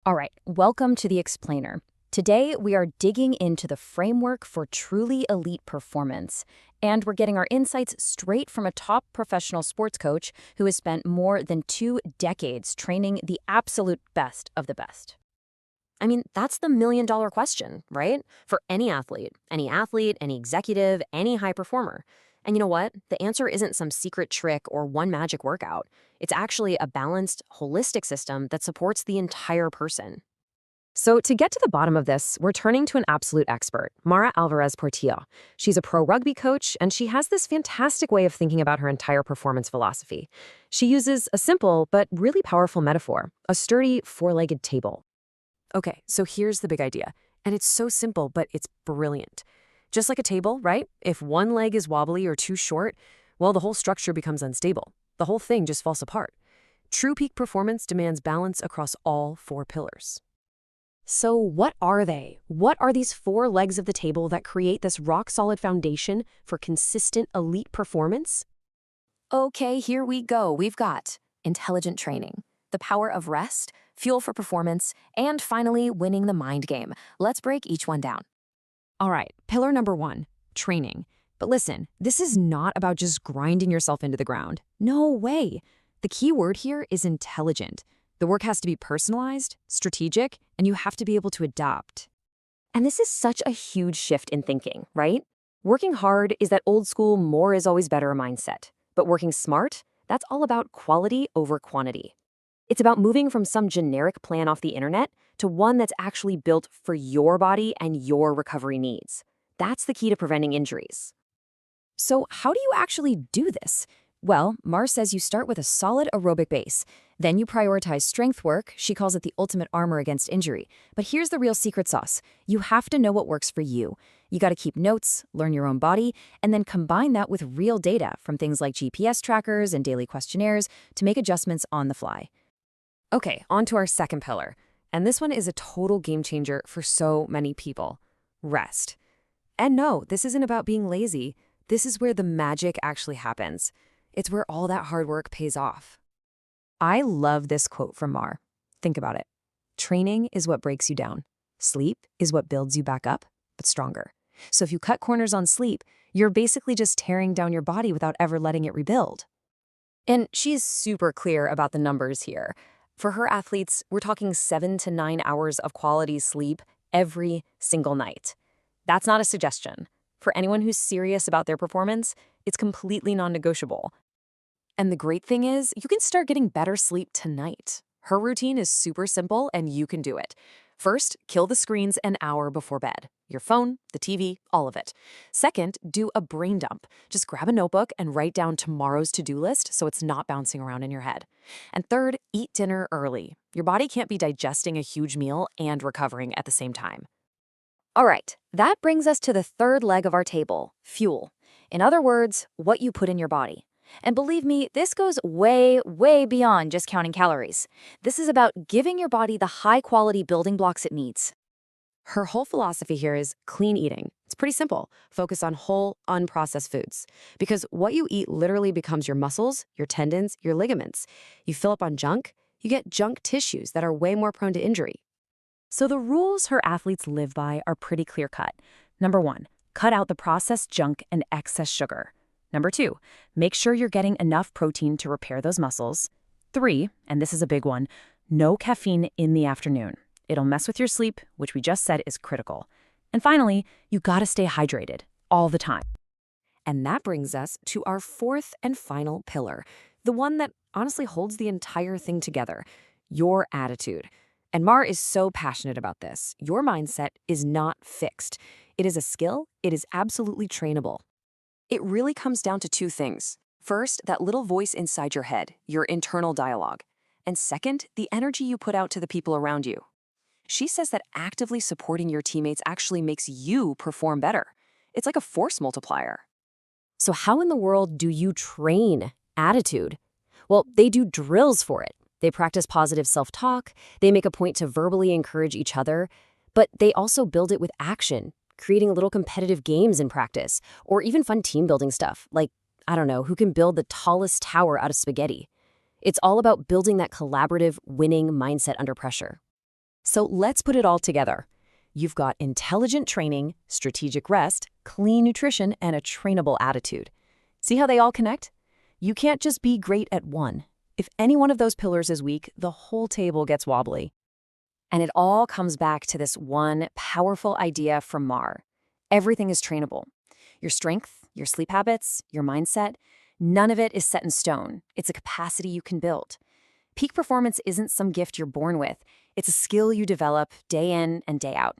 All right, welcome to The Explainer. Today, we are digging into the framework for truly elite performance, and we're getting our insights straight from a top professional sports coach who has spent more than 2 decades training the absolute best of the best. I mean, that's the million-dollar question, right? For any athlete, any executive, any high performer. And you know what? The answer isn't some secret trick or one magic workout. It's actually a balanced, holistic system that supports the entire person. So, to get to the bottom of this, we're turning to an absolute expert, Mar Alvarez Portillo. She's a pro rugby coach, and she has this fantastic way of thinking about her entire performance philosophy. She uses a simple but really powerful metaphor, a sturdy four-legged table. Okay, so here's the big idea. And it's so simple, but it's brilliant. Just like a table, right? If one leg is wobbly or too short, well, the whole structure becomes unstable. The whole thing just falls apart. True peak performance demands balance across all four pillars. So, what are they? What are these four legs of the table that create this rock-solid foundation for consistent elite performance? Okay, here we go. We've got intelligent training, the power of rest, fuel for performance, and finally, winning the mind game. Let's break each one down. All right, pillar number one, training. But listen, this is not about just grinding yourself into the ground. No way. The key word here is intelligent. The work has to be personalized, strategic, and you have to be able to adapt. And this is such a huge shift in thinking, right? Working hard is that old school more is always better mindset. But working smart, that's all about quality over quantity. It's about moving from some generic plan off the internet to one that's actually built for your body and your recovery needs. That's the key to preventing injuries. So, how do you actually do this? Well, Mars says you start with a solid aerobic base. Then you prioritize strength work. She calls it the ultimate armor against injury. But here's the real secret sauce. You have to know what works for you. You got to keep notes, learn your own body, and then combine that with real data from things like GPS trackers and daily questionnaires to make adjustments on the fly. Okay, on to our second pillar. And this one is a total game changer for so many people. Rest. And no, this isn't about being lazy. This is where the magic actually happens. It's where all that hard work pays off. I love this quote from Mar. Think about it. Training is what breaks you down. Sleep is what builds you back up, but stronger. So if you cut corners on sleep, you're basically just tearing down your body without ever letting it rebuild. And she's super clear about the numbers here. For her athletes, we're talking 7 to 9 hours of quality sleep every single night. That's not a suggestion. For anyone who's serious about their performance, it's completely non-negotiable. And the great thing is, you can start getting better sleep tonight. Her routine is super simple, and you can do it. First, kill the screens an hour before bed. Your phone, the TV, all of it. Second, do a brain dump. Just grab a notebook and write down tomorrow's to-do list so it's not bouncing around in your head. And third, eat dinner early. Your body can't be digesting a huge meal and recovering at the same time. All right, that brings us to the third leg of our table, fuel. In other words, what you put in your body. And believe me, this goes way, way beyond just counting calories. This is about giving your body the high-quality building blocks it needs. Her whole philosophy here is clean eating. It's pretty simple. Focus on whole, unprocessed foods. Because what you eat literally becomes your muscles, your tendons, your ligaments. You fill up on junk, you get junk tissues that are way more prone to injury. So the rules her athletes live by are pretty clear-cut. Number 1, cut out the processed junk and excess sugar. Number 2, make sure you're getting enough protein to repair those muscles. 3, and this is a big one, no caffeine in the afternoon. It'll mess with your sleep, which we just said is critical. And finally, you gotta stay hydrated all the time. And that brings us to our fourth and final pillar, the one that honestly holds the entire thing together, your attitude. And Mar is so passionate about this. Your mindset is not fixed. It is a skill. It is absolutely trainable. It really comes down to two things. First, that little voice inside your head, your internal dialogue. And second, the energy you put out to the people around you. She says that actively supporting your teammates actually makes you perform better. It's like a force multiplier. So how in the world do you train attitude? Well, they do drills for it. They practice positive self-talk. They make a point to verbally encourage each other. But they also build it with action, creating little competitive games in practice, or even fun team-building stuff, like, I don't know, who can build the tallest tower out of spaghetti. It's all about building that collaborative, winning mindset under pressure. So let's put it all together. You've got intelligent training, strategic rest, clean nutrition, and a trainable attitude. See how they all connect? You can't just be great at one. If any one of those pillars is weak, the whole table gets wobbly. And it all comes back to this one powerful idea from Mar. Everything is trainable. Your strength, your sleep habits, your mindset, none of it is set in stone. It's a capacity you can build. Peak performance isn't some gift you're born with. It's a skill you develop day in and day out.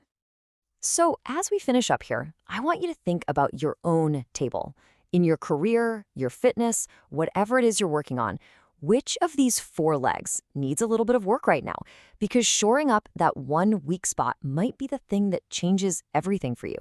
So as we finish up here, I want you to think about your own table. In your career, your fitness, whatever it is you're working on, which of these 4 legs needs a little bit of work right now? Because shoring up that one weak spot might be the thing that changes everything for you.